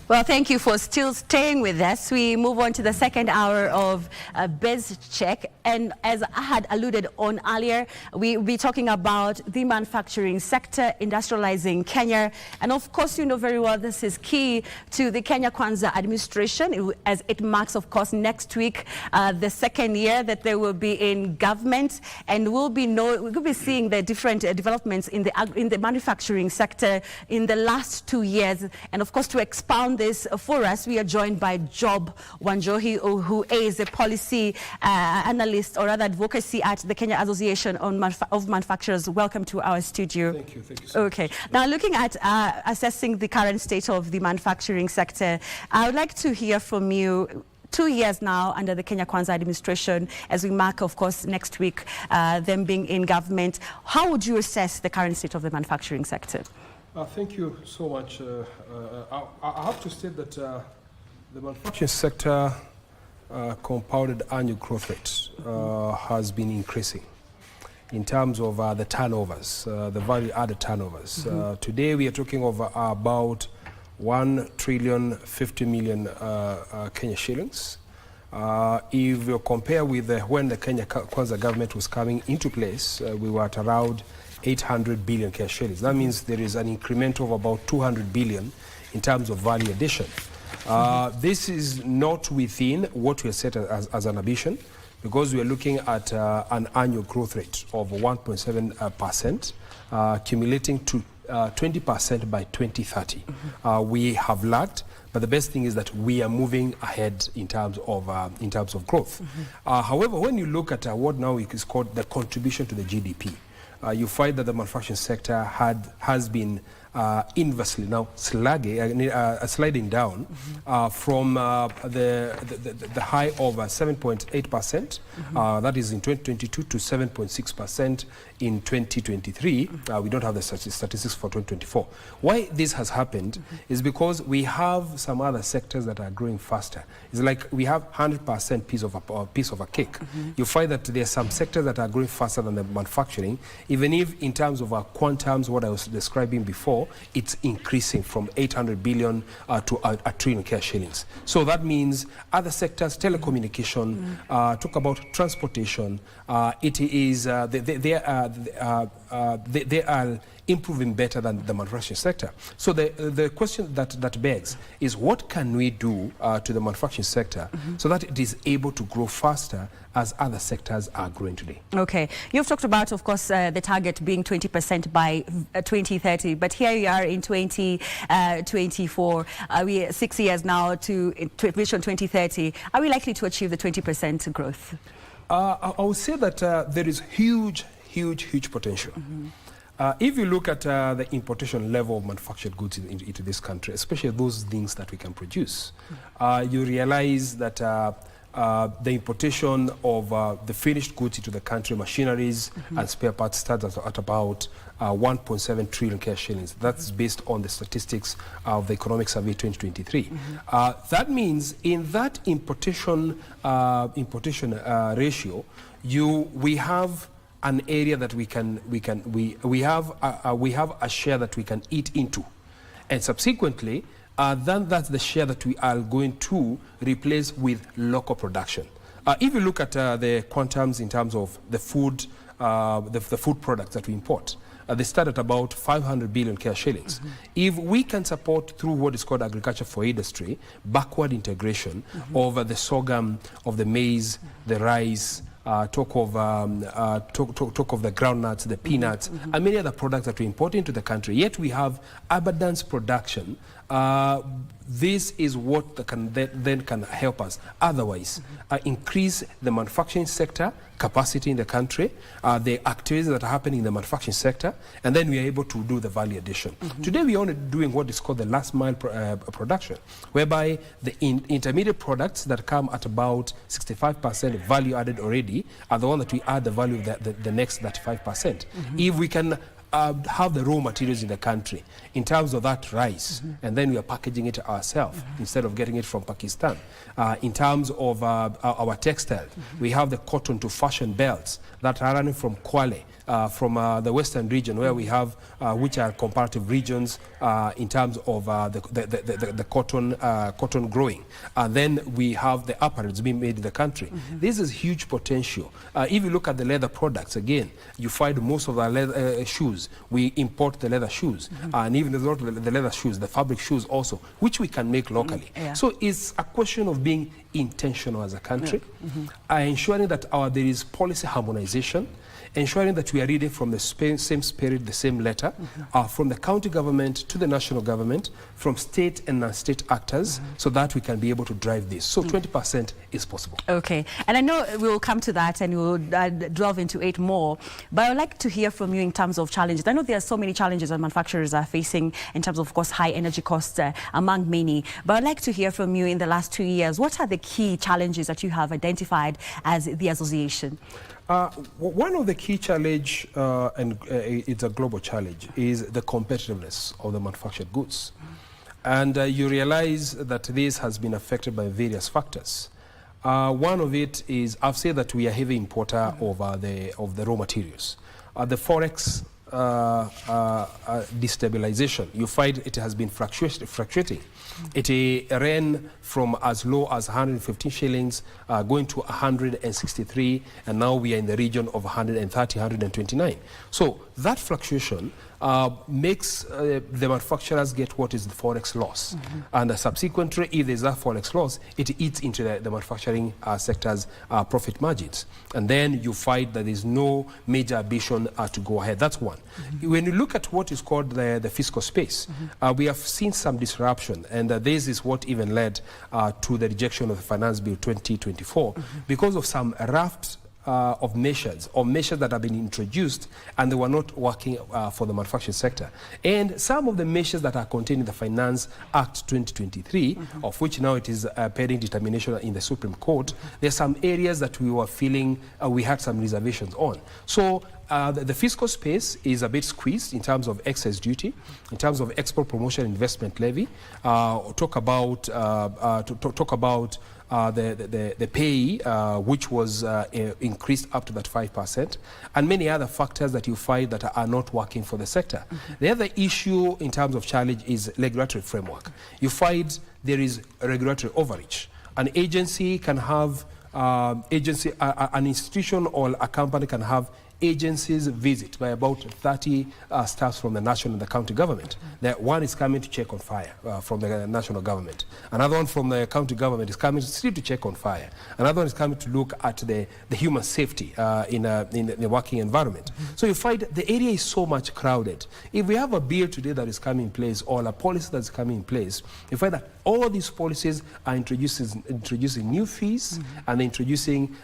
Well, thank you for still staying with us. We move on to the second hour of Biz Check. And as I had alluded on earlier, we'll be talking about the manufacturing sector, industrializing Kenya. And of course, you know very well this is key to the Kenya Kwanza administration, as it marks, of course, next week, the second year that they will be in government. And we'll be seeing the different developments in the manufacturing sector in the last 2 years. And of course, to expound this for us, we are joined by Job Wanjohi, who is a policy analyst or rather advocacy at the Kenya Association of Manufacturers. Welcome to our studio. Thank you so much. Okay, now looking at assessing the current state of the manufacturing sector, I would like to hear from you. 2 years now under the Kenya Kwanza administration, as we mark, of course, next week, them being in government. How would you assess the current state of the manufacturing sector? Thank you so much. I have to state that the manufacturing sector compounded annual growth rate has been increasing in terms of the turnovers, the value-added turnovers. Today we are talking of about 1,050,000,000 Kenya shillings. If you compare with when the Kenya Kwanza government was coming into place, we were at around 800 billion Kenya shillings. That means there is an increment of about 200 billion in terms of value addition. This is not within what we are set as an ambition, because we are looking at an annual growth rate of 1.7%, accumulating to 20% by 2030. We have lagged, but the best thing is that we are moving ahead in terms of growth. However, when you look at what now is called the contribution to the GDP, you find that the manufacturing sector has been inversely now sliding down from the high of 7.8%, that is in 2022, to 7.6% in 2023. We don't have the statistics for 2024. Why this has happened is because we have some other sectors that are growing faster. It's like we have 100% piece of a cake. You find that there are some sectors that are growing faster than the manufacturing, even if in terms of quantums, what I was describing before, it's increasing from 800 billion to a trillion Kenya shillings. So that means other sectors, telecommunication, talk about transportation, it is they are improving better than the manufacturing sector. So the question that begs is, what can we do to the manufacturing sector so that it is able to grow faster as other sectors are growing today? Okay, you've talked about, of course, the target being 20% by 2030, but here we are in 2024. We are 6 years now to Vision 2030. Are we likely to achieve the 20% growth? I would say that there is huge potential. If you look at the importation level of manufactured goods into this country, especially those things that we can produce, you realize that the importation of the finished goods into the country, machineries and spare parts, starts at about 1.7 trillion Kenya shillings. That's based on the statistics of the Economic Survey 2023. That means in that importation ratio, we have an area that we have a share that we can eat into, and subsequently then that's the share that we are going to replace with local production. If you look at the quantums in terms of the food products that we import, they start at about 500 billion Kenya shillings. If we can support through what is called agriculture for industry, backward integration of the sorghum, of the maize, the rice, talk of the groundnuts, the peanuts, and many other products that we import into the country, yet we have abundance production. This is what then can help us otherwise increase the manufacturing sector capacity in the country, the activities that are happening in the manufacturing sector, and then we are able to do the value addition. Today we are only doing what is called the last mile production, whereby the intermediate products that come at about 65% value added already are the one that we add the value of the next 35%. If we can have the raw materials in the country in terms of that rice, and then we are packaging it ourselves instead of getting it from Pakistan. In terms of our textile, we have the cotton to fashion belts that are running from Kwale, from the western region, where we have, which are comparative regions in terms of the cotton growing. And then we have the apparels being made in the country. This is huge potential. If you look at the leather products, again, you find most of our leather shoes, we import the leather shoes. And even not the leather shoes, the fabric shoes also, which we can make locally. So it's a question of being intentional as a country, ensuring that there is policy harmonization, ensuring that we are reading from the same spirit, the same letter, from the county government to the national government, from state and non-state actors, so that we can be able to drive this. So 20% is possible. Okay, and I know we will come to that and we will delve into it more, but I would like to hear from you in terms of challenges. I know there are so many challenges that manufacturers are facing in terms of course, high energy costs among many, but I'd like to hear from you in the last 2 years. What are the key challenges that you have identified as the association? One of the key challenge, and it's a global challenge, is the competitiveness of the manufactured goods. And you realize that this has been affected by various factors. One of it is, I've said that we are heavy importer of the raw materials. The forex destabilization, you find it has been fluctuating. It ran from as low as 115 shillings, going to 163, and now we are in the region of 130, 129. So that fluctuation makes the manufacturers get what is the forex loss. And subsequently, if there's a forex loss, it eats into the manufacturing sector's profit margins. And then you find that there's no major ambition to go ahead. That's one. When you look at what is called the fiscal space, we have seen some disruption, and this is what even led to the rejection of the Finance Bill 2024 because of some rafts of measures that have been introduced and they were not working for the manufacturing sector. And some of the measures that are contained in the Finance Act 2023, of which now it is pending determination in the Supreme Court, there are some areas that we were feeling we had some reservations on. So the fiscal space is a bit squeezed in terms of excess duty, in terms of export promotion investment levy. Talk about the pay, which was increased up to that 5%, and many other factors that you find that are not working for the sector. The other issue in terms of challenge is regulatory framework. You find there is regulatory overreach. An agency can have, an institution or a company can have agencies visit by about 30 staffs from the national and the county government. One is coming to check on fire from the national government. Another one from the county government is coming still to check on fire. Another one is coming to look at the human safety in the working environment. So you find the area is so much crowded. If we have a bill today that is coming in place or a policy that's coming in place, you find that all these policies are introducing new fees and introducing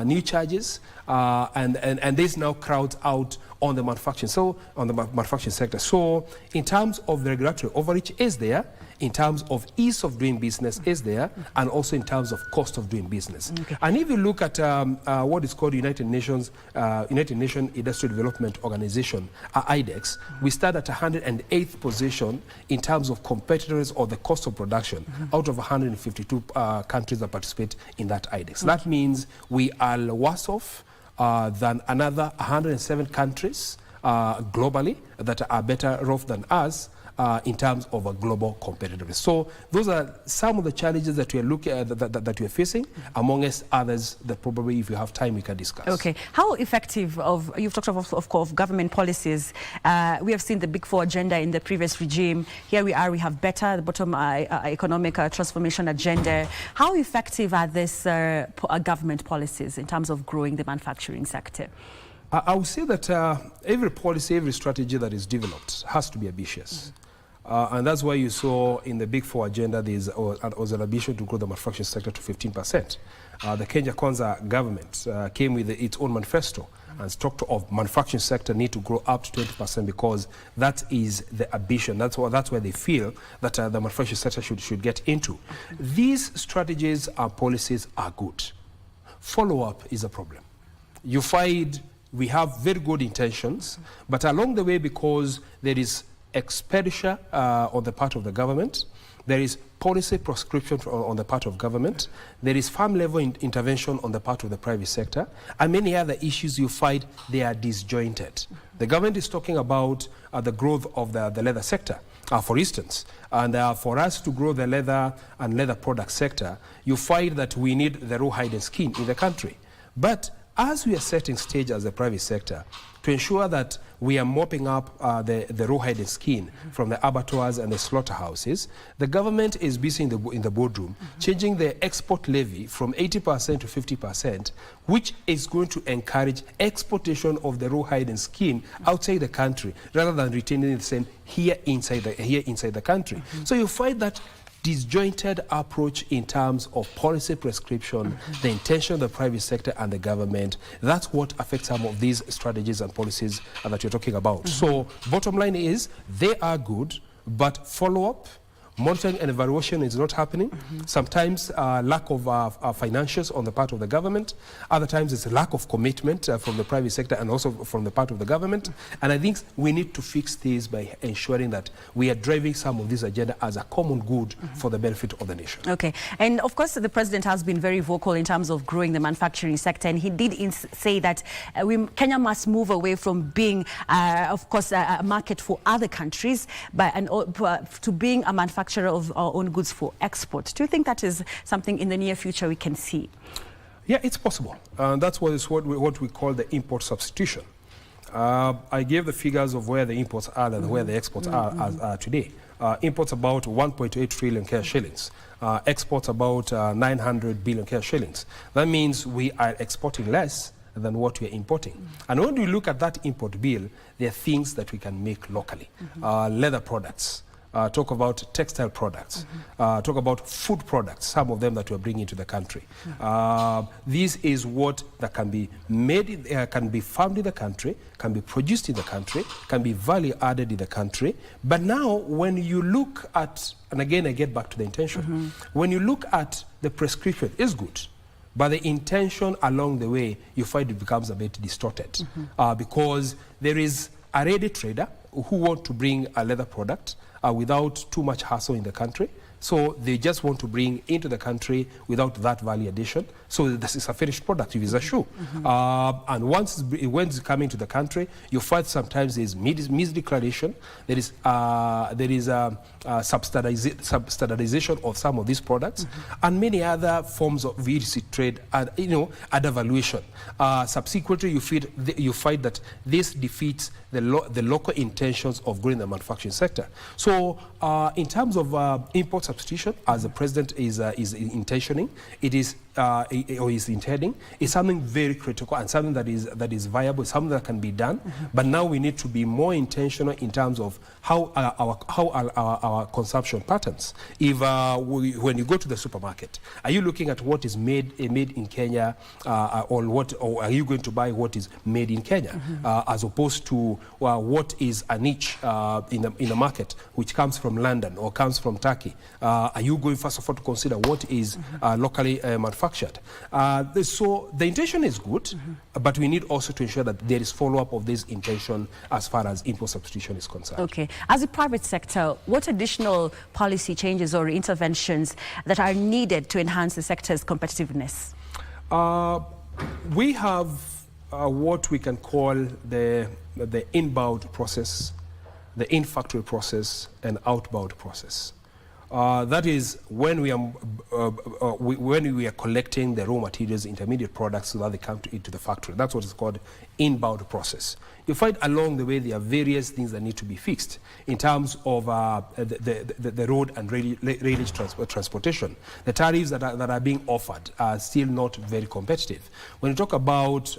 new charges, and this now crowds out on the manufacturing, on the manufacturing sector. So in terms of the regulatory overreach is there, in terms of ease of doing business is there, and also in terms of cost of doing business. And if you look at what is called United Nations Industrial Development Organization, IDEX, we start at 108th position in terms of competitiveness or the cost of production out of 152 countries that participate in that IDEX. That means we are worse off than another 107 countries globally that are better off than us in terms of a global competitiveness. So those are some of the challenges that we are looking at, that we are facing, amongst others that probably, if you have time, we can discuss. Okay. How effective you've talked of government policies. We have seen the Big Four agenda in the previous regime. Here we have better, the bottom economic transformation agenda. How effective are these government policies in terms of growing the manufacturing sector? I would say that every policy, every strategy that is developed has to be ambitious. And that's why you saw in the Big Four agenda there was an ambition to grow the manufacturing sector to 15%. The Kenya Kwanza government came with its own manifesto and talked of manufacturing sector need to grow up to 20% because that is the ambition. That's where they feel that the manufacturing sector should get into. These strategies and policies are good. Follow-up is a problem. You find we have very good intentions, but along the way, because there is expenditure on the part of the government, there is policy prescription on the part of government, there is farm-level intervention on the part of the private sector, and many other issues you find they are disjointed. The government is talking about the growth of the leather sector, for instance, and for us to grow the leather and leather product sector, you find that we need the raw hide and skin in the country. But as we are setting stage as a private sector to ensure that we are mopping up the raw hide and skin from the abattoirs and the slaughterhouses, the government is busy in the boardroom changing the export levy from 80% to 50%, which is going to encourage exportation of the raw hide and skin outside the country rather than retaining the same here inside the country. So you find that disjointed approach in terms of policy prescription, the intention of the private sector and the government. That's what affects some of these strategies and policies that you're talking about. So bottom line is they are good, but follow-up, monitoring and evaluation is not happening. Sometimes lack of financials on the part of the government. Other times it's a lack of commitment from the private sector and also from the part of the government. And I think we need to fix this by ensuring that we are driving some of this agenda as a common good for the benefit of the nation. Okay. And of course, the president has been very vocal in terms of growing the manufacturing sector. And he did say that Kenya must move away from being, of course, a market for other countries, but to being a manufacturer of our own goods for export. Do you think that is something in the near future we can see? Yeah, it's possible. That's what we call the import substitution. I gave the figures of where the imports are and where the exports are today. Imports about 1.8 trillion Kenya shillings. Exports about 900 billion Kenya shillings. That means we are exporting less than what we are importing. And when we look at that import bill, there are things that we can make locally. Leather products. Talk about textile products, talk about food products, some of them that we're bringing into the country. This is what that can be made, can be farmed in the country, can be produced in the country, can be value added in the country. But now when you look at, and again I get back to the intention, when you look at the prescription, it's good. But the intention along the way, you find it becomes a bit distorted because there is a ready trader who want to bring a leather product without too much hassle in the country. So they just want to bring into the country without that value addition. So this is a finished product, if it's a shoe. And once it's coming to the country, you find sometimes there's misdeclaration, there is substandardization of some of these products, and many other forms of illicit trade and other valuation. Subsequently, you find that this defeats the local intentions of growing the manufacturing sector. So in terms of import substitution, as the president is intentioning, it is or is intending, is something very critical and something that is viable, something that can be done. But now we need to be more intentional in terms of how our consumption patterns. If when you go to the supermarket, are you looking at what is made in Kenya, or are you going to buy what is made in Kenya, as opposed to what is a niche in the market which comes from London or comes from Turkey? Are you going first of all to consider what is locally manufactured? So the intention is good, but we need also to ensure that there is follow-up of this intention as far as import substitution is concerned. Okay. As a private sector, what additional policy changes or interventions that are needed to enhance the sector's competitiveness? We have what we can call the inbound process, the in-factory process, and outbound process. That is when we are collecting the raw materials, intermediate products, so that they come into the factory. That's what is called inbound process. You find along the way there are various things that need to be fixed in terms of the road and railway transportation. The tariffs that are being offered are still not very competitive. When you talk about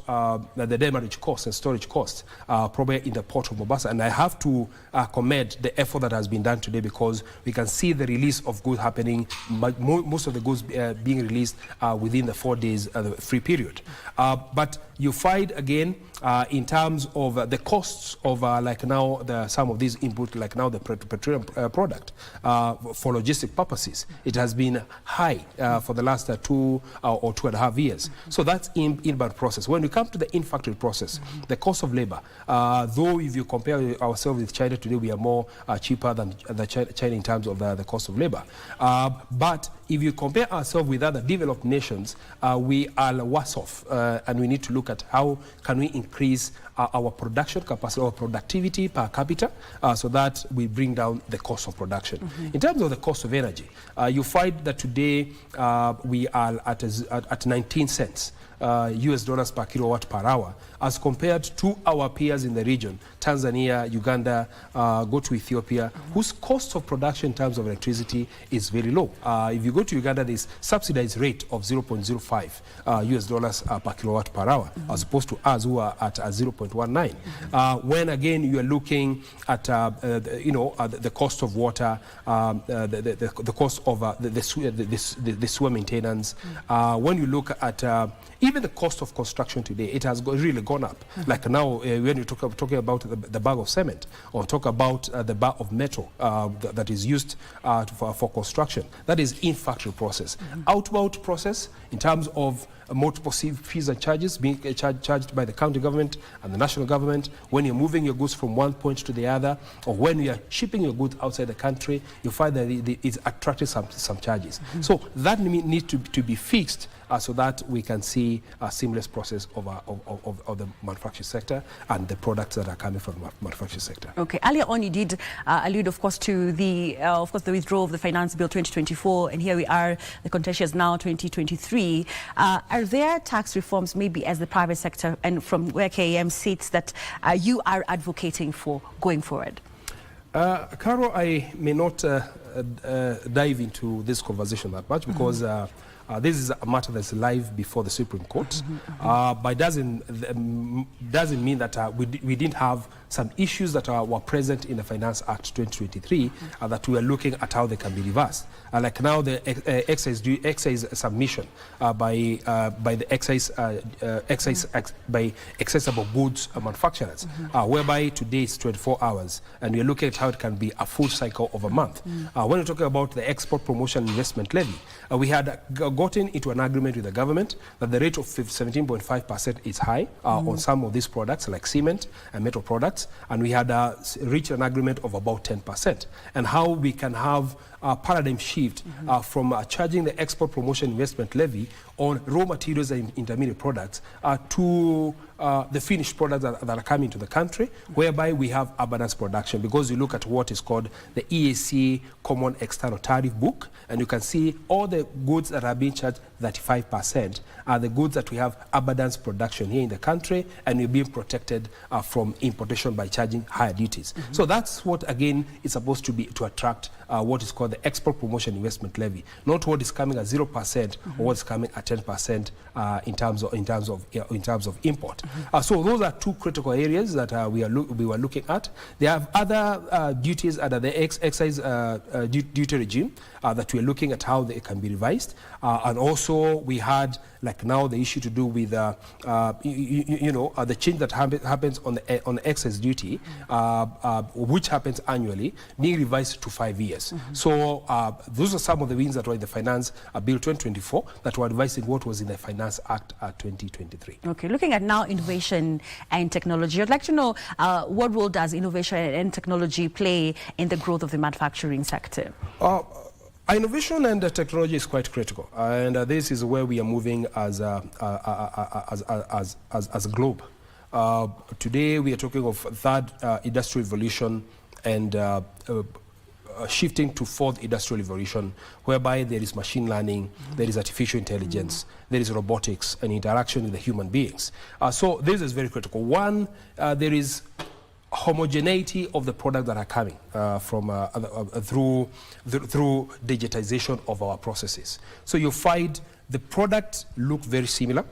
the demurrage costs and storage costs, probably in the port of Mombasa, and I have to commend the effort that has been done today, because we can see the release of goods happening, but most of the goods being released within the 4 days free period. But you find again in terms of the costs of like now some of these input, like now the petroleum product for logistic purposes, it has been high for the last 2 or 2.5 years. So that's inbound process. When we come to the in-factory process, the cost of labor, though if you compare ourselves with China today, we are more cheaper than China in terms of the cost of labor. But if you compare ourselves with other developed nations, we are worse off, and we need to look at how can we increase our production capacity or productivity per capita so that we bring down the cost of production. In terms of the cost of energy, you find that today we are at 19 cents. US dollars per kilowatt per hour, as compared to our peers in the region, Tanzania, Uganda, go to Ethiopia, whose cost of production in terms of electricity is very low. If you go to Uganda, there's subsidized rate of 0.05 US dollars per kilowatt per hour, as opposed to us who are at 0.19. When again you are looking at the cost of water, the cost of the sewer maintenance. When you look at even the cost of construction today, it has really gone up. Like now, when you talking about the bag of cement, or talk about the bag of metal that is used for construction, that is in-factory process. Outbound process, in terms of multiple fees and charges being charged by the county government and the national government when you're moving your goods from one point to the other, or when you're shipping your goods outside the country, you find that it's attracting some charges. So that needs to be fixed so that we can see a seamless process of the manufacturing sector and the products that are coming from the manufacturing sector. Okay. Earlier on, you did allude, of course, to the withdrawal of the Finance Bill 2024, and here we are, the contentious now 2023. Are there tax reforms, maybe as the private sector and from where KEM sits, that you are advocating for going forward? Carol, I may not dive into this conversation that much because this is a matter that's live before the Supreme Court, but it doesn't mean that we didn't have some issues that were present in the Finance Act 2023 that we are looking at how they can be reversed. Like now the excise submission by the accessible goods manufacturers, whereby today it's 24 hours, and we are looking at how it can be a full cycle of a month. When we're talking about the Export Promotion Investment Levy, we had gotten into an agreement with the government that the rate of 17.5% is high on some of these products like cement and metal products, and we had reached an agreement of about 10%, and how we can have a paradigm shift from charging the Export Promotion Investment Levy on raw materials and intermediate products to the finished products that are coming to the country, whereby we have abundance production, because you look at what is called the EAC Common External Tariff Book, and you can see all the goods that are being charged 35% are the goods that we have abundance production here in the country, and we're being protected from importation by charging higher duties. So that's what, again, is supposed to be to attract what is called the Export Promotion Investment Levy, not what is coming at 0% or what is coming at 10% in terms of import. So those are two critical areas that we were looking at. There are other duties under the excise duty regime that we are looking at how they can be revised, and also we had like now the issue to do with the change that happens on the excise duty, which happens annually, being revised to 5 years. So those are some of the wins that were in the Finance Bill 2024 that were revising what was in the Finance Act 2023. Okay, looking at now innovation and technology, I'd like to know what role does innovation and technology play in the growth of the manufacturing sector? Innovation and technology is quite critical, and this is where we are moving as a globe. Today we are talking of third industrial revolution and shifting to fourth industrial revolution, whereby there is machine learning, there is artificial intelligence, there is robotics and interaction with the human beings. So this is very critical. One, there is homogeneity of the products that are coming through digitization of our processes. So you find the products look very similar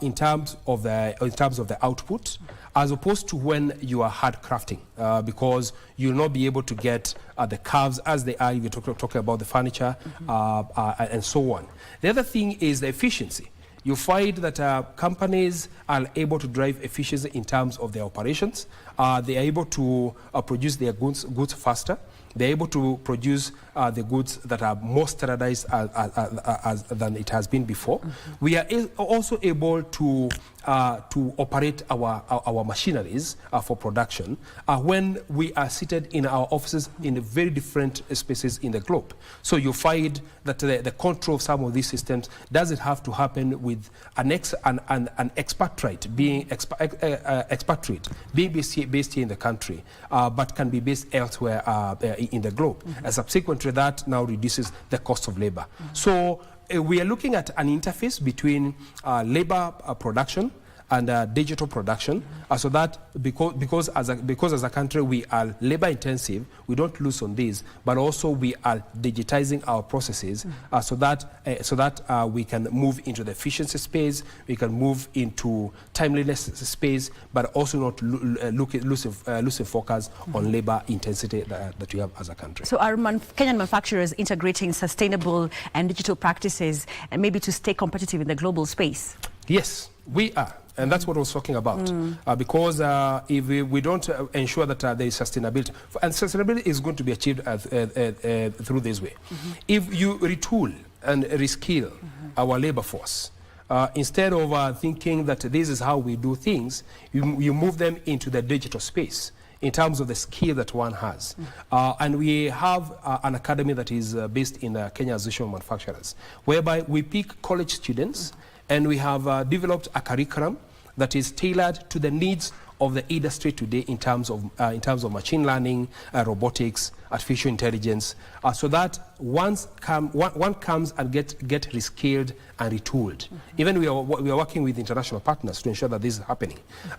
in terms of the output, as opposed to when you are hard crafting, because you'll not be able to get the curves as they are if you're talking about the furniture and so on. The other thing is the efficiency. you find that companies are able to drive efficiency in terms of their operations. They are able to produce their goods faster. They're able to produce the goods that are more standardized than it has been before. We are also able to operate our machineries for production when we are seated in our offices in very different spaces in the globe. So you find that the control of some of these systems doesn't have to happen with an expatriate being based here in the country, but can be based elsewhere in the globe. And subsequent to that now reduces the cost of labor. So we are looking at an interface between labor production and digital production, so that because as a country we are labor intensive, we don't lose on this, but also we are digitizing our processes so that we can move into the efficiency space, we can move into timeliness space, but also not losing focus on labor intensity that we have as a country. So are Kenyan manufacturers integrating sustainable and digital practices, and maybe to stay competitive in the global space? Yes, we are. And that's what I was talking about. Because if we don't ensure that there is sustainability, and sustainability is going to be achieved through this way. If you retool and reskill our labor force, instead of thinking that this is how we do things, you move them into the digital space in terms of the skill that one has. And we have an academy that is based in Kenya Association of Manufacturers, whereby we pick college students and we have developed a curriculum that is tailored to the needs of the industry today in terms of machine learning, robotics, artificial intelligence, so that one comes and get reskilled and retooled. Even we are working with international partners to ensure that this is happening,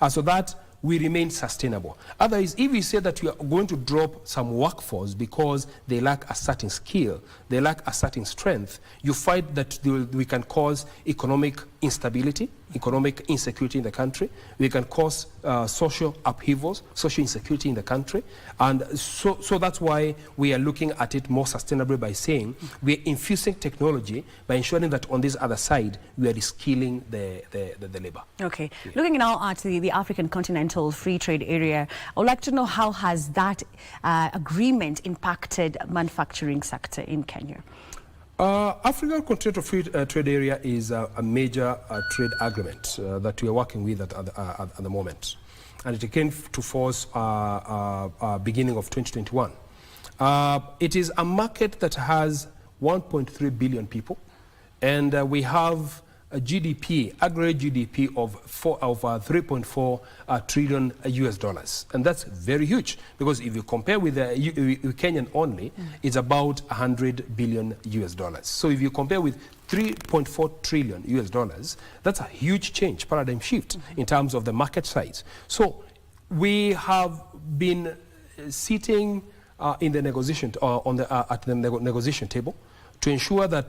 so that we remain sustainable. Otherwise, if we say that we are going to drop some workforce because they lack a certain skill, they lack a certain strength, you find that we can cause economic instability, economic insecurity in the country. We can cause social upheavals, social insecurity in the country. And so that's why we are looking at it more sustainably by saying we are infusing technology by ensuring that on this other side, we are reskilling the labor. Okay. Yeah. Looking now at the African Continental Free Trade Area, I would like to know how has that agreement impacted manufacturing sector in Kenya? African Continental Free Trade Area is a major trade agreement that we are working with at the moment. And it came to force beginning of 2021. It is a market that has 1.3 billion people, and we have a GDP, aggregate GDP of 3.4 trillion US dollars. And that's very huge, because if you compare with Kenyan only, it's about 100 billion US dollars. So if you compare with 3.4 trillion US dollars, that's a huge change, paradigm shift in terms of the market size. So we have been sitting in the negotiation at the negotiation table to ensure that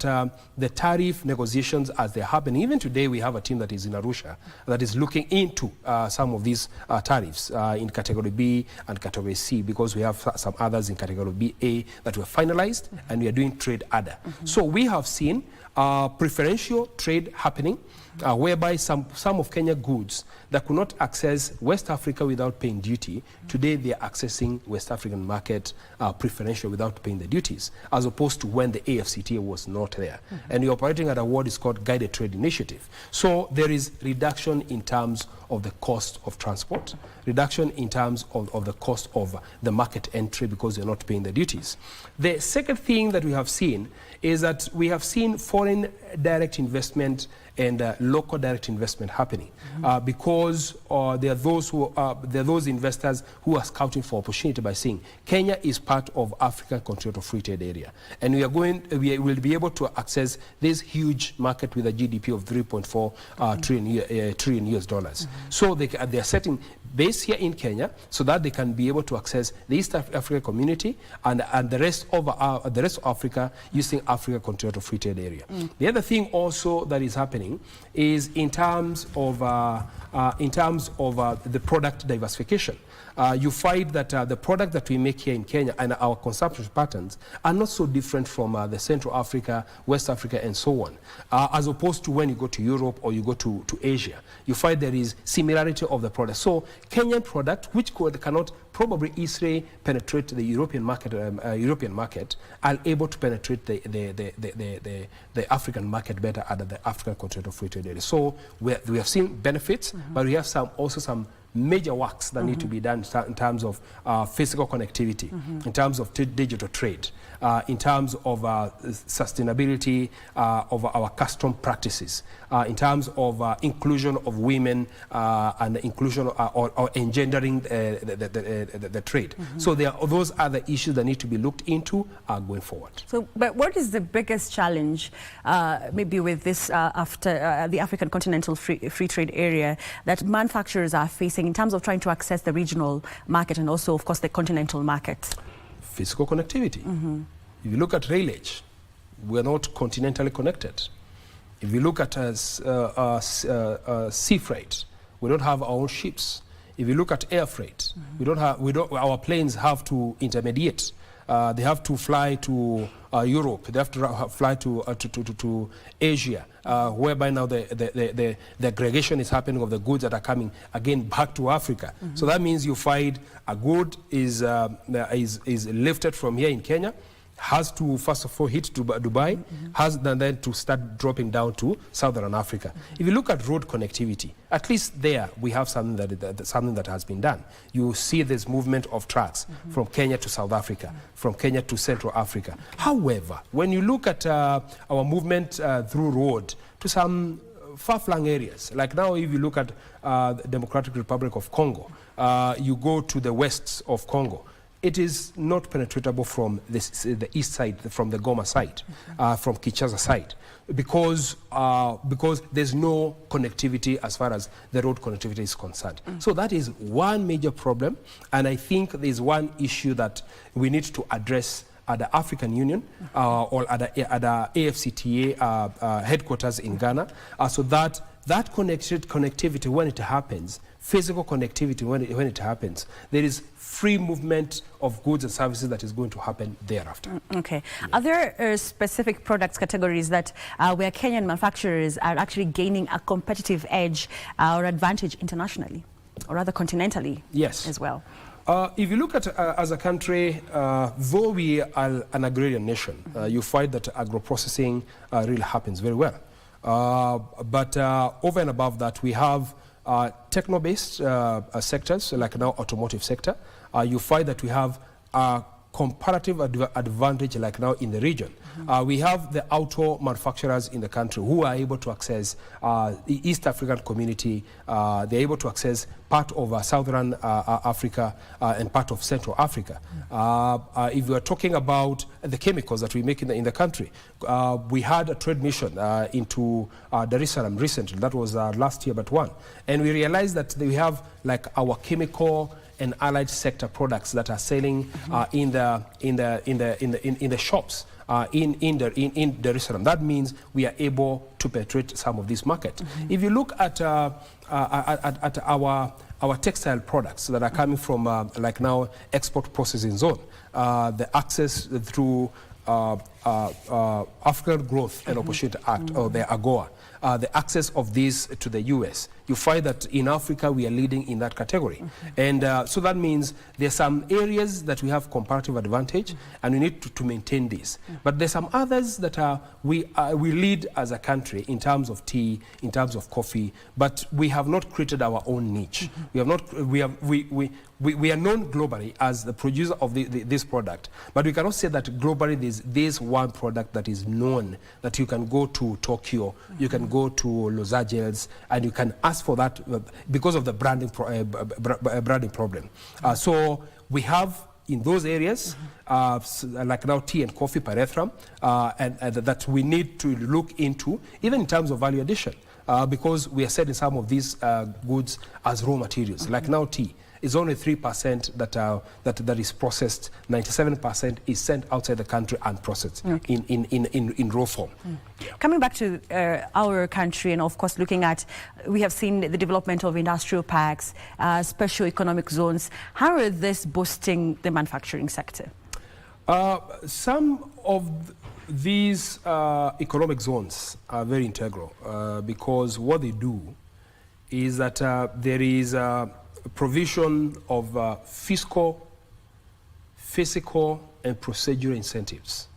the tariff negotiations as they happen. Even today we have a team that is in Arusha that is looking into some of these tariffs in category B and category C, because we have some others in category BA that were finalized, and we are doing trade adder. So we have seen preferential trade happening, whereby some of Kenya goods that could not access West Africa without paying duty, today they are accessing West African market preferential without paying the duties, as opposed to when the AFCTA was not there. And we're operating at what is called Guided Trade Initiative. So there is reduction in terms of the cost of transport, reduction in terms of the cost of the market entry because you're not paying the duties. The second thing that we have seen is that we have seen foreign direct investment and local direct investment happening, because there are those investors who are scouting for opportunity by saying Kenya is part of African Continental Free Trade Area, and we will be able to access this huge market with a GDP of 3.4 trillion US dollars. So they are setting based here in Kenya so that they can be able to access the East African community and the rest of Africa using Africa Continental Free Trade Area. The other thing also that is happening is in terms of the product diversification. You find that the product that we make here in Kenya and our consumption patterns are not so different from the Central Africa, West Africa, and so on. As opposed to when you go to Europe or you go to Asia, you find there is similarity of the product. So Kenyan product, which cannot probably easily penetrate the European market, are able to penetrate the African market better under the African Continental Free Trade Area. So we have seen benefits, but we have also some major works that need to be done in terms of physical connectivity, in terms of digital trade, in terms of sustainability of our custom practices, in terms of inclusion of women and inclusion or engendering the trade. So those are the issues that need to be looked into going forward. So, but what is the biggest challenge maybe with this after the African Continental Free Trade Area that manufacturers are facing in terms of trying to access the regional market and also, of course, the continental market? Physical connectivity. If you look at railage, we are not continentally connected. If you look at sea freight, we don't have our own ships. If you look at air freight, our planes have to intermediate. They have to fly to Europe. They have to fly to Asia, whereby now the aggregation is happening of the goods that are coming again back to Africa. So that means you find a good is lifted from here in Kenya, has to first of all hit to Dubai, has then to start dropping down to Southern Africa. If you look at road connectivity, at least there we have something that has been done. You see this movement of trucks from Kenya to South Africa, from Kenya to Central Africa. However, when you look at our movement through road to some far-flung areas, like now if you look at the Democratic Republic of Congo, you go to the west of Congo, it is not penetratable from the east side, from the Goma side, from Kinshasa side, because there's no connectivity as far as the road connectivity is concerned. So that is one major problem, and I think there's one issue that we need to address at the African Union or at the AFCTA headquarters in Ghana, so that connectivity, when it happens, physical connectivity, when it happens, there is free movement of goods and services that is going to happen thereafter. Okay. Yeah. Are there specific products categories that where Kenyan manufacturers are actually gaining a competitive edge or advantage internationally, or rather continentally? Yes. As well? If you look at as a country, though we are an agrarian nation, you find that agro-processing really happens very well. But over and above that, we have techno-based sectors, like now automotive sector. You find that we have a comparative advantage, like now in the region. We have the auto manufacturers in the country who are able to access the East African community. They're able to access part of Southern Africa and part of Central Africa. If we are talking about the chemicals that we make in the country, we had a trade mission into Dar es Salaam recently. That was last year, but one. And we realized that we have like our chemical and allied sector products that are selling in the shops in Dar es Salaam. That means we are able to penetrate some of this market. If you look at our textile products that are coming from like now export processing zone, the access through African Growth and Opportunity Act, or the AGOA, the access of these to the US, you find that in Africa we are leading in that category. And so that means there are some areas that we have comparative advantage, and we need to maintain this. But there's some others that we lead as a country in terms of tea, in terms of coffee, but we have not created our own niche. We have not. We are known globally as the producer of this product, but we cannot say that globally there's one product that is known, that you can go to Tokyo, you can go to Los Angeles, and you can ask for that because of the branding problem. So we have in those areas, like now tea and coffee, pyrethrum, and that we need to look into, even in terms of value addition. because we are selling some of these goods as raw materials. Like now tea. It's only 3% that is processed. 97% is sent outside the country and processed in raw form. Coming back to our country, and of course looking at, we have seen the development of industrial parks, special economic zones. How are this boosting the manufacturing sector? Some of these economic zones are very integral because what they do is that there is provision of fiscal, physical, and procedural incentives.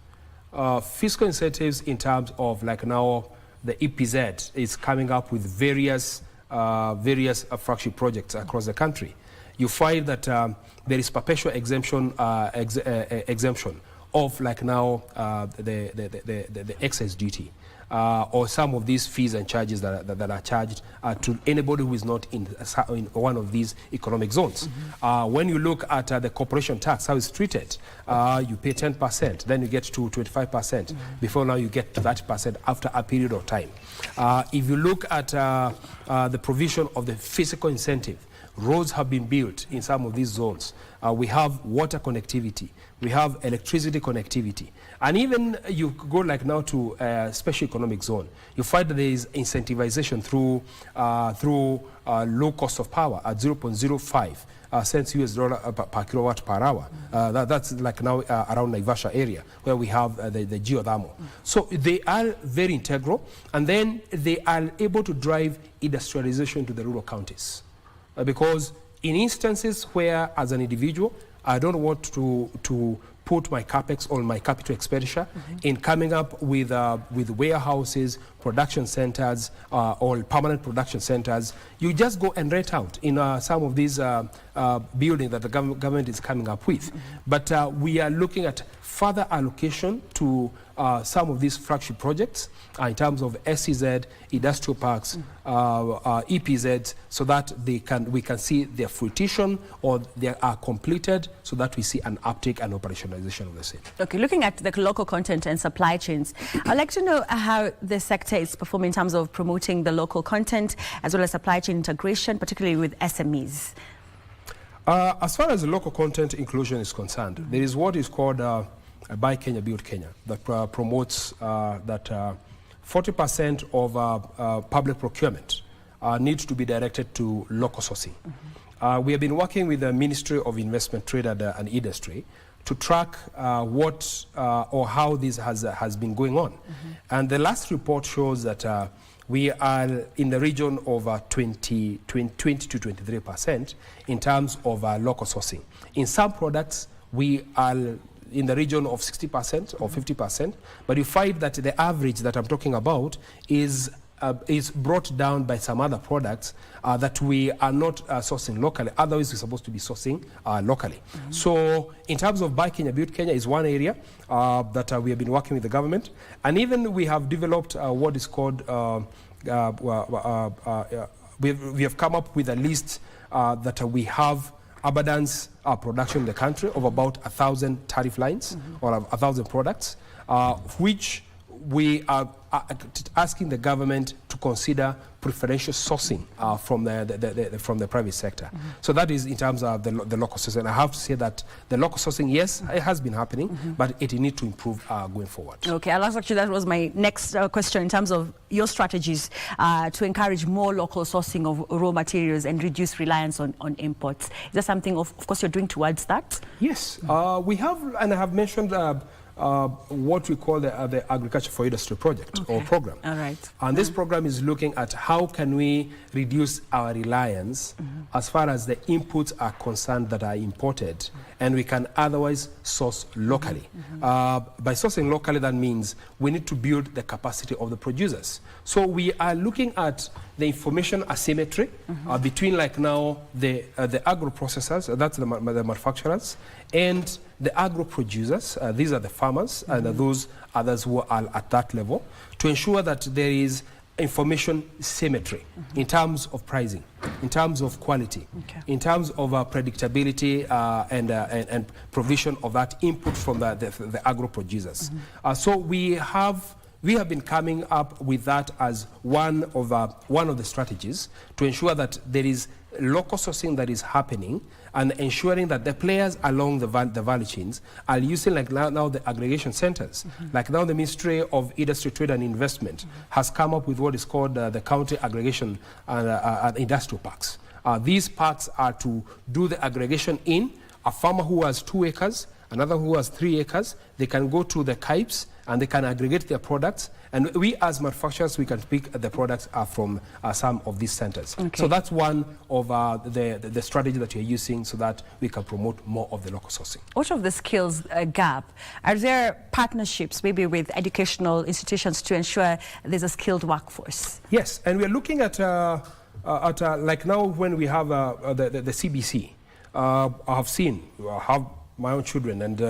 Fiscal incentives in terms of like now the EPZ is coming up with various flagship projects across the country. You find that there is perpetual exemption of like now the excise duty. Or some of these fees and charges that are charged to anybody who is not in one of these economic zones. When you look at the corporation tax, how it's treated, you pay 10%, then you get to 25%. Before now you get to 30% after a period of time. If you look at the provision of the physical incentive, roads have been built in some of these zones. We have water connectivity. We have electricity connectivity. And even you go like now to a special economic zone, you find that there is incentivization through low cost of power at 0.05 cents US dollar per kilowatt per hour. That's like now around Naivasha area where we have the geothermal. So they are very integral, and then they are able to drive industrialization to the rural counties. Because in instances where, as an individual, I don't want to put my capex or my capital expenditure in coming up with warehouses, production centers, or permanent production centers, you just go and rent out in some of these buildings that the government is coming up with. But we are looking at further allocation to some of these flagship projects in terms of SEZ, industrial parks, EPZs, so that we can see their fruition or they are completed, so that we see an uptake and operationalization of the same. Okay, looking at the local content and supply chains, I'd like to know how the sector is performing in terms of promoting the local content as well as supply chain integration, particularly with SMEs. As far as the local content inclusion is concerned, there is what is called Buy Kenya, Build Kenya, that promotes that 40% of public procurement needs to be directed to local sourcing. We have been working with the Ministry of Investment, Trade and Industry to track what or how this has been going on. And the last report shows that we are in the region of 20 to 23% in terms of local sourcing. In some products, we are in the region of 60% or 50%, but you find that the average that I'm talking about is brought down by some other products that we are not sourcing locally. Otherwise, we're supposed to be sourcing locally. So in terms of Buy Kenya, Build Kenya is one area that we have been working with the government. And even we have developed what is called, we have come up with a list that we have abundance production in the country of about 1,000 tariff lines or 1,000 products, which we are asking the government to consider preferential sourcing from the private sector. So that is in terms of the local sourcing. I have to say that the local sourcing, yes, it has been happening, but it needs to improve going forward. Okay, actually that was my next question in terms of your strategies to encourage more local sourcing of raw materials and reduce reliance on imports. Is that something, of course, you're doing towards that? Yes, we have, and I have mentioned what we call the Agriculture for Industry project or program. All right. And this program is looking at how can we reduce our reliance as far as the inputs are concerned that are imported and we can otherwise source locally. By sourcing locally, that means we need to build the capacity of the producers. So we are looking at the information asymmetry between like now the agro processors, that's the manufacturers, and the agro producers, these are the farmers and those others who are at that level, to ensure that there is information symmetry in terms of pricing, in terms of quality, in terms of predictability and provision of that input from the agro producers. So we have we have been coming up with that as one of the strategies to ensure that there is local sourcing that is happening, and ensuring that the players along the value chains are using, like now the aggregation centers. Like now the Ministry of Industry, Trade and Investment has come up with what is called the county aggregation and industrial parks. These parks are to do the aggregation in a farmer who has 2 acres, another who has 3 acres. They can go to the KIPes and they can aggregate their products. And we as manufacturers, we can pick the products from some of these centers. Okay. So that's one of the strategy that we're using so that we can promote more of the local sourcing. Out of the skills gap, are there partnerships maybe with educational institutions to ensure there's a skilled workforce? Yes, and we're looking at like now when we have the CBC, I have seen, have my own children and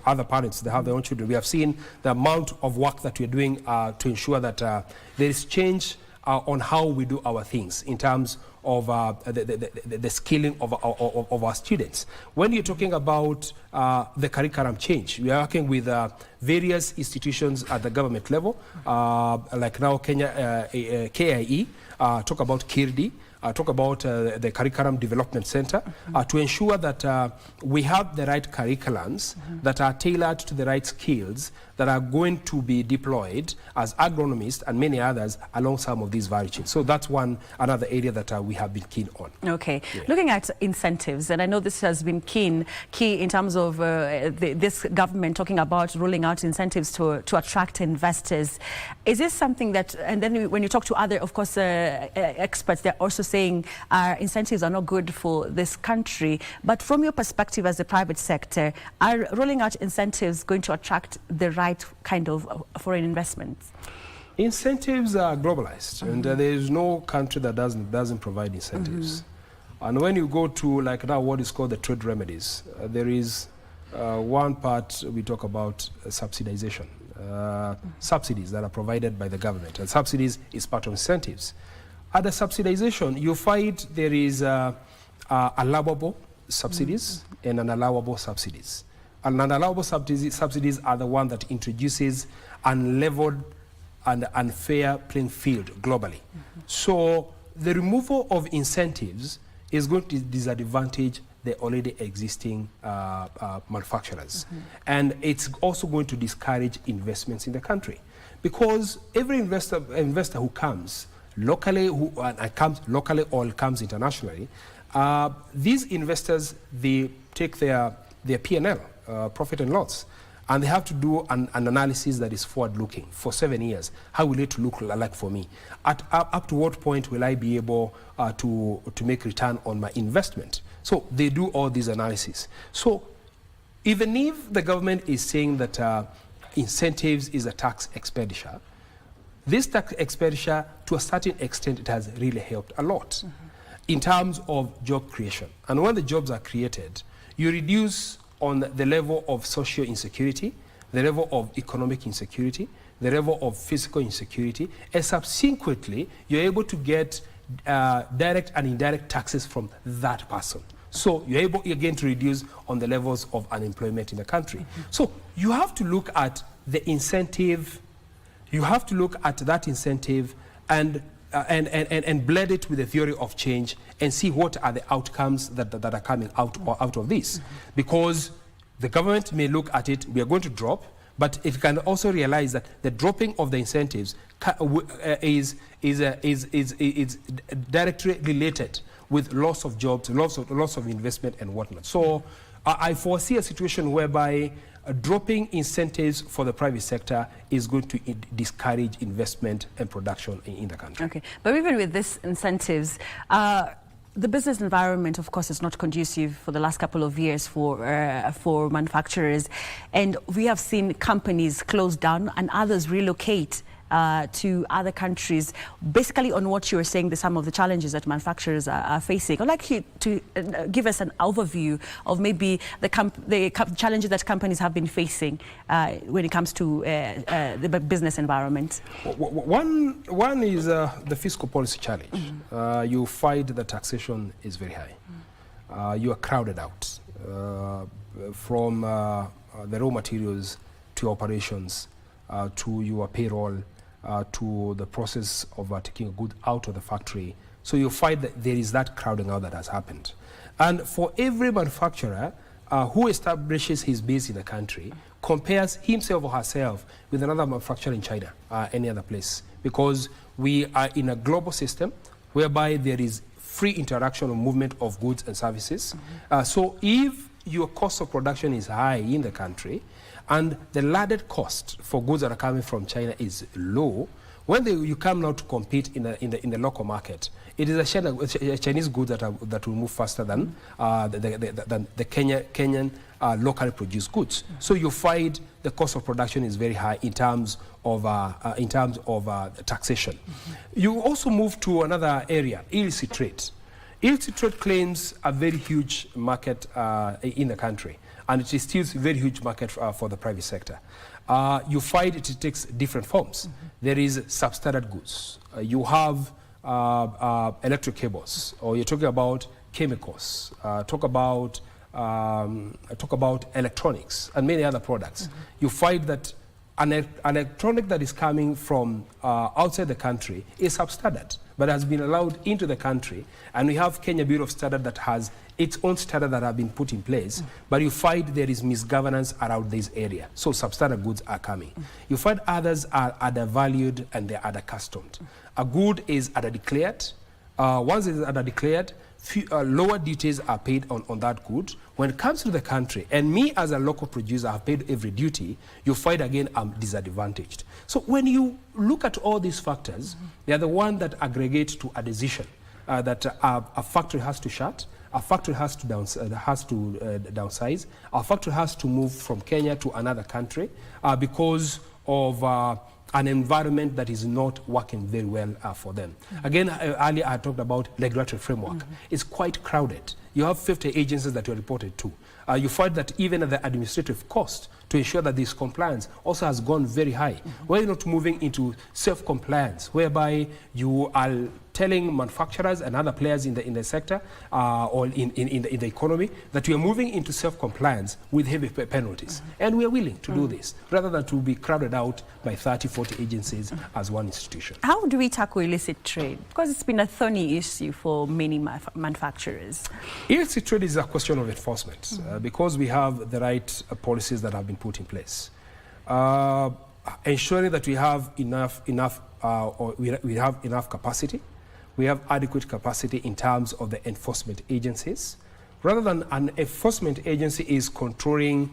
other parents, they have their own children. We have seen the amount of work that we're doing to ensure that there is change on how we do our things in terms of the skilling of our students. When you're talking about the curriculum change, we are working with various institutions at the government level, like now Kenya, KIE, talk about KIRDI, talk about the Curriculum Development Center, to ensure that we have the right curriculums that are tailored to the right skills that are going to be deployed as agronomists and many others along some of these value chains. So that's another area that we have been keen on. Okay. Yeah. Looking at incentives, and I know this has been key in terms of this government talking about rolling out incentives to attract investors. Is this something that, and then when you talk to other, of course, experts, they're also saying incentives are not good for this country. But from your perspective as the private sector, are rolling out incentives going to attract the right kind of foreign investments? Incentives are globalized, and there is no country that doesn't provide incentives. And when you go to like now what is called the trade remedies, there is one part we talk about subsidization, subsidies that are provided by the government, and subsidies is part of incentives. At the subsidization, you find there is allowable subsidies and unallowable subsidies. And unallowable subsidies are the one that introduces unleveled and unfair playing field globally. So the removal of incentives is going to disadvantage the already existing manufacturers. And it's also going to discourage investments in the country. Because every investor who comes locally, comes locally or comes internationally, these investors, they take their P&L, profit and loss, and they have to do an analysis that is forward-looking for 7 years. How will it look like for me? Up to what point will I be able to make return on my investment? So they do all these analyses. So even if the government is saying that incentives is a tax expenditure, this tax expenditure, to a certain extent, it has really helped a lot in terms of job creation. And when the jobs are created, you reduce on the level of social insecurity, the level of economic insecurity, the level of physical insecurity, and subsequently, you're able to get direct and indirect taxes from that person. So you're able, again, to reduce on the levels of unemployment in the country. So you have to look at the incentive, you have to look at that incentive and blend it with the theory of change and see what are the outcomes that are coming out of this. Because the government may look at it, we are going to drop, but it can also realize that the dropping of the incentives is directly related with loss of jobs, loss of investment and whatnot. So I foresee a situation whereby dropping incentives for the private sector is going to discourage investment and production in the country. Okay, but even with these incentives, the business environment, of course, is not conducive for the last couple of years for manufacturers, and we have seen companies close down and others relocate to other countries, basically on what you were saying, some of the challenges that manufacturers are facing. I'd like you to give us an overview of maybe the challenges that companies have been facing when it comes to the business environment. One is the fiscal policy challenge. You find that taxation is very high. You are crowded out from the raw materials to operations. to your payroll, to the process of taking a good out of the factory. So you find that there is that crowding out that has happened. And for every manufacturer who establishes his base in the country, compares himself or herself with another manufacturer in China, any other place, because we are in a global system whereby there is free interaction or movement of goods and services. So if your cost of production is high in the country and the landed cost for goods that are coming from China is low, when you come now to compete in the local market, it is a Chinese goods that will move faster than the Kenyan locally produced goods. So you find the cost of production is very high in terms of taxation. You also move to another area, illicit trade. Illicit trade claims a very huge market in the country, and it is still a very huge market for the private sector. You find it takes different forms. There is substandard goods. You have electric cables, or you're talking about chemicals. Talk about electronics and many other products. You find that an electronic that is coming from outside the country is substandard, but has been allowed into the country, and we have Kenya Bureau of Standard that has its own standard that have been put in place, but you find there is misgovernance around this area. So substandard goods are coming. You find others are undervalued and they are undercustomed. A good is underdeclared. Once it is underdeclared, lower duties are paid on that good. When it comes to the country, and me as a local producer have paid every duty, you find again I'm disadvantaged. So when you look at all these factors, they are the one that aggregate to a decision that a factory has to shut, a factory has to downsize, a factory has to move from Kenya to another country because of an environment that is not working very well for them. Again, earlier I talked about regulatory framework. It's quite crowded. You have 50 agencies that you're reported to. You find that even the administrative cost to ensure that this compliance also has gone very high. We're not moving into self-compliance, whereby you are telling manufacturers and other players in the sector or in the economy that we are moving into self-compliance with heavy penalties. And we are willing to do this, rather than to be crowded out by 30, 40 agencies as one institution. How do we tackle illicit trade? Because it's been a thorny issue for many manufacturers. Illicit trade is a question of enforcement because we have the right policies that have been put in place. Ensuring that we have enough capacity. We have adequate capacity in terms of the enforcement agencies. Rather than an enforcement agency is controlling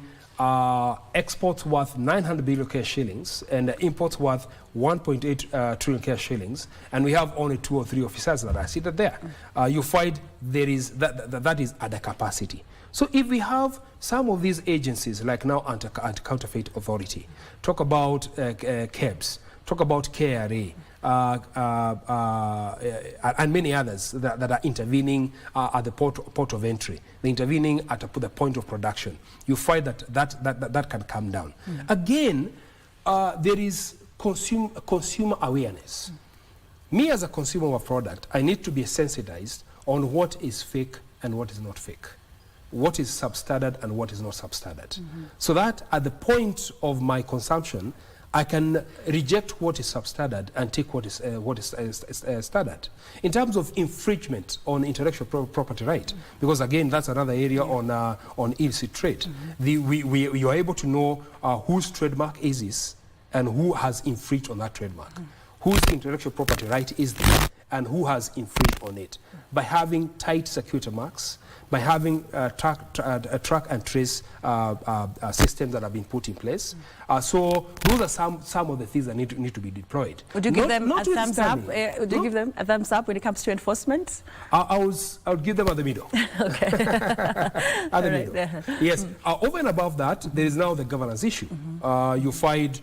exports worth 900 billion Kenya shillings and imports worth 1.8 trillion Kenya shillings, and we have only 2 or 3 officers that are seated there. You find there is that is at the capacity. So if we have some of these agencies, like now Anti-Counterfeit Authority, talk about KEBS, talk about KRA, and many others that are intervening at the port of entry, they're intervening at the point of production, you find that can come down. Again, there is consumer awareness. Me as a consumer of a product, I need to be sensitized on what is fake and what is not fake, what is substandard and what is not substandard, so that at the point of my consumption, I can reject what is substandard and take what is standard. In terms of infringement on intellectual property right, because again, that's another area on illicit trade. We are able to know whose trademark is this and who has infringed on that trademark. Whose intellectual property right is this and who has infringed on it. By having tight security marks, by having track and trace systems that have been put in place. So those are some of the things that need to be deployed. Would you give them a thumbs up? Would you give them a thumbs up when it comes to enforcement? I would give them at the middle. Okay. At the middle. Yes. Over and above that, there is now the governance issue. You find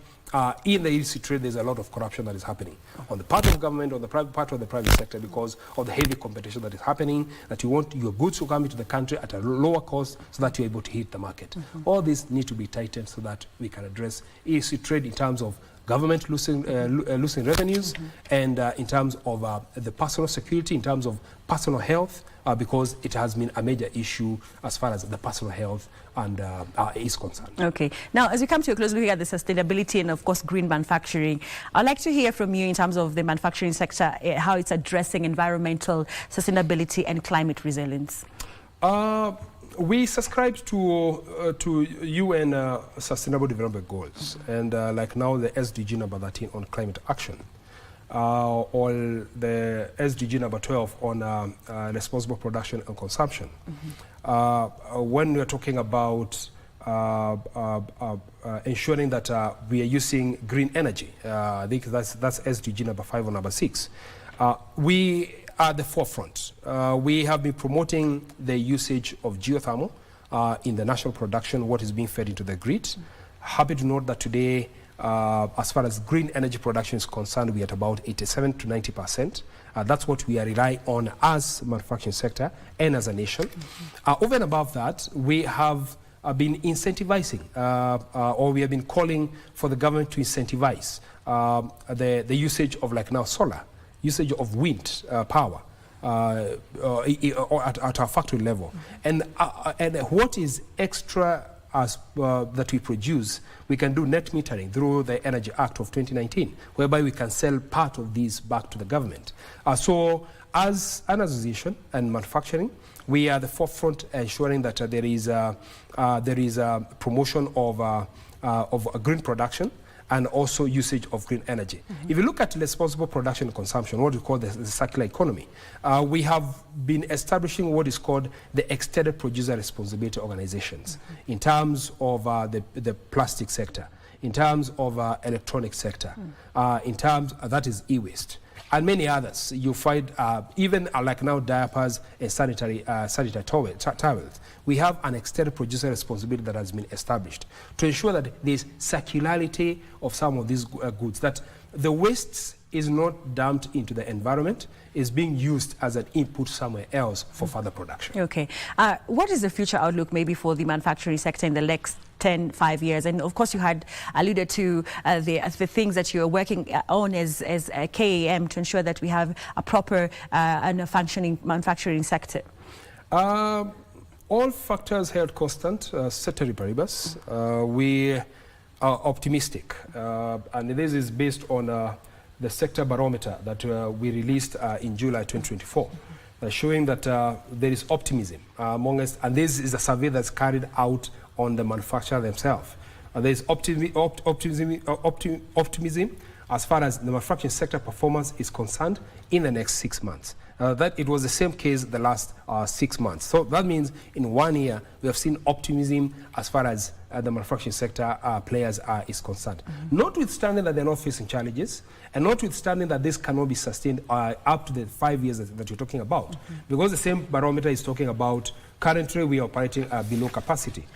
in the illicit trade, there's a lot of corruption that is happening on the part of government, on the part of the private sector, because of the heavy competition that is happening, that you want your goods to come into the country at a lower cost so that you're able to hit the market. All these need to be tightened so that we can address illicit trade in terms of government losing revenues, and in terms of the personal security, in terms of personal health, because it has been a major issue as far as the personal health and is concerned. Okay. Now, as we come to a close, looking at the sustainability and, of course, green manufacturing, I'd like to hear from you in terms of the manufacturing sector, how it's addressing environmental sustainability and climate resilience. We subscribe to UN Sustainable Development Goals, and like now the SDG number 13 on climate action, or the SDG number 12 on responsible production and consumption. When we are talking about ensuring that we are using green energy, I think that's SDG number 5 or number 6. We are at the forefront. We have been promoting the usage of geothermal in the national production, what is being fed into the grid. Happy to note that today, as far as green energy production is concerned, we are at about 87 to 90%. That's what we are relying on as manufacturing sector and as a nation. Over and above that, we have been incentivizing, or we have been calling for the government to incentivize the usage of, like now, solar, usage of wind power at our factory level. And what is extra as that we produce, we can do net metering through the Energy Act of 2019, whereby we can sell part of these back to the government. So as an association and manufacturing, we are at the forefront ensuring that there is a promotion of green production and also usage of green energy. If you look at responsible production and consumption, what we call the circular economy, we have been establishing what is called the extended producer responsibility organizations in terms of the plastic sector, in terms of electronic sector, in terms that is e-waste, and many others. You find even like now diapers and sanitary towels. We have an extended producer responsibility that has been established to ensure that there is circularity of some of these goods, that the waste is not dumped into the environment, is being used as an input somewhere else for further production. Okay. What is the future outlook maybe for the manufacturing sector in the next 5 years? And of course you had alluded to the things that you're working on as KAM to ensure that we have a proper and a functioning manufacturing sector. All factors held constant, ceteris paribus, we are optimistic, and this is based on the sector barometer that we released in July 2024, showing that there is optimism among us, and this is a survey that's carried out on the manufacturer themselves. There is optimism as far as the manufacturing sector performance is concerned in the next 6 months. That it was the same case the last 6 months. So that means in 1 year, we have seen optimism as far as the manufacturing sector players is concerned. Notwithstanding that they're not facing challenges, and notwithstanding that this cannot be sustained up to the 5 years that you're talking about, because the same barometer is talking about currently we are operating below capacity.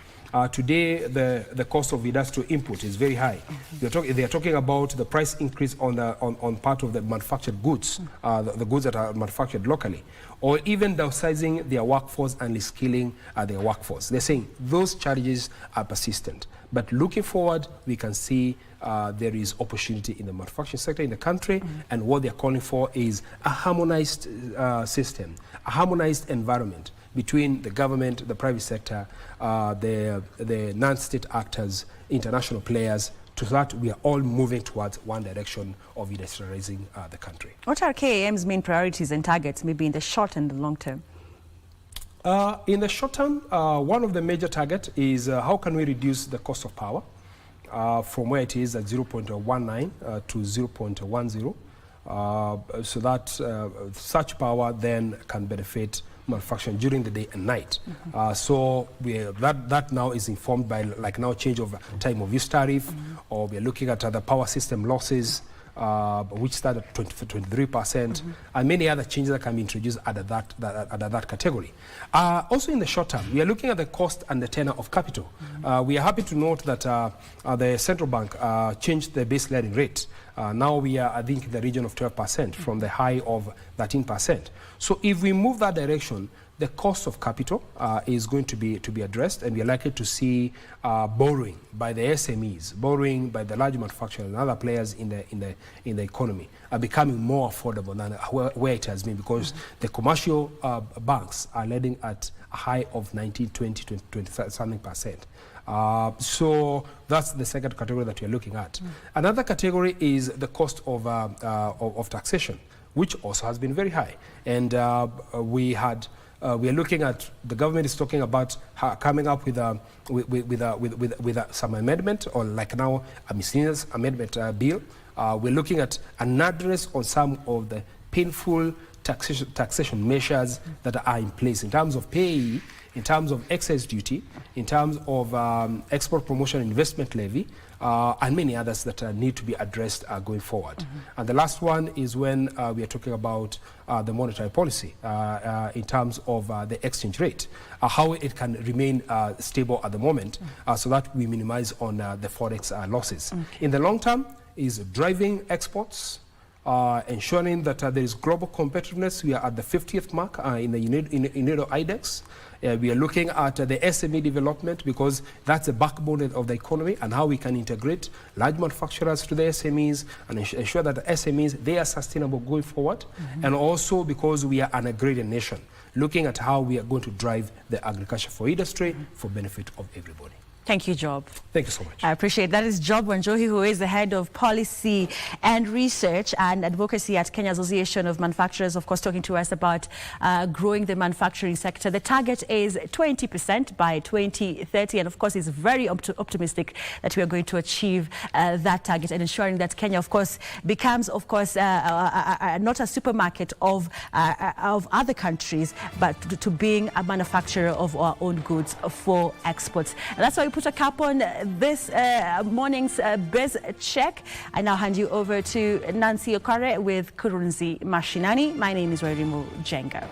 Today, the cost of industrial input is very high. They are talking about the price increase on part of the manufactured goods, the goods that are manufactured locally, or even downsizing their workforce and reskilling their workforce. They're saying those challenges are persistent. But looking forward, we can see there is opportunity in the manufacturing sector in the country, and what they're calling for is a harmonized system, a harmonized environment between the government, the private sector, the non-state actors, international players, so that we are all moving towards one direction of industrializing the country. What are KAM's main priorities and targets, maybe in the short and the long term? In the short term, one of the major targets is how can we reduce the cost of power from where it is at 0.19 to 0.10, so that such power then can benefit manufacturing during the day and night. So that now is informed by like now change of time of use tariff, or we're looking at the power system losses, which start at 23%, and many other changes that can be introduced under that category. Also in the short term, we are looking at the cost and the tenor of capital. We are happy to note that the central bank changed the base lending rate. Now we are, I think, in the region of 12% from the high of 13%. So if we move that direction, the cost of capital is going to be addressed, and we are likely to see borrowing by the SMEs, borrowing by the large manufacturers and other players in the economy are becoming more affordable than where it has been, because the commercial banks are lending at a high of 19, 20, 20 something percent. So that's the second category that we are looking at. Another category is the cost of taxation, which also has been very high. And we are looking at, the government is talking about coming up with some amendment, or like now a miscellaneous amendment bill. We're looking at an address on some of the painful taxation measures that are in place in terms of pay, in terms of excise duty, in terms of export promotion investment levy, and many others that need to be addressed going forward. And the last one is when we are talking about the monetary policy in terms of the exchange rate, how it can remain stable at the moment, so that we minimize on the forex losses. In the long term is driving exports, ensuring that there is global competitiveness. We are at the 50th mark in the UNIDO IDEX. We are looking at the SME development, because that's the backbone of the economy, and how we can integrate large manufacturers to the SMEs and ensure that the SMEs, they are sustainable going forward. And also because we are an agrarian nation, looking at how we are going to drive the agriculture for industry for benefit of everybody. Thank you, Job. Thank you so much. I appreciate that. Is Job Wanjohi, who is the head of policy and research and advocacy at Kenya Association of Manufacturers, of course, talking to us about growing the manufacturing sector. The target is 20% by 2030, and of course, is very optimistic that we are going to achieve that target, and ensuring that Kenya, of course, becomes, of course, not a supermarket of other countries, but to being a manufacturer of our own goods for exports. And that's why we put a cap on this morning's Biz Check. I now hand you over to Nancy Okare with Kurunzi Mashinani. My name is Wairimu Jenga.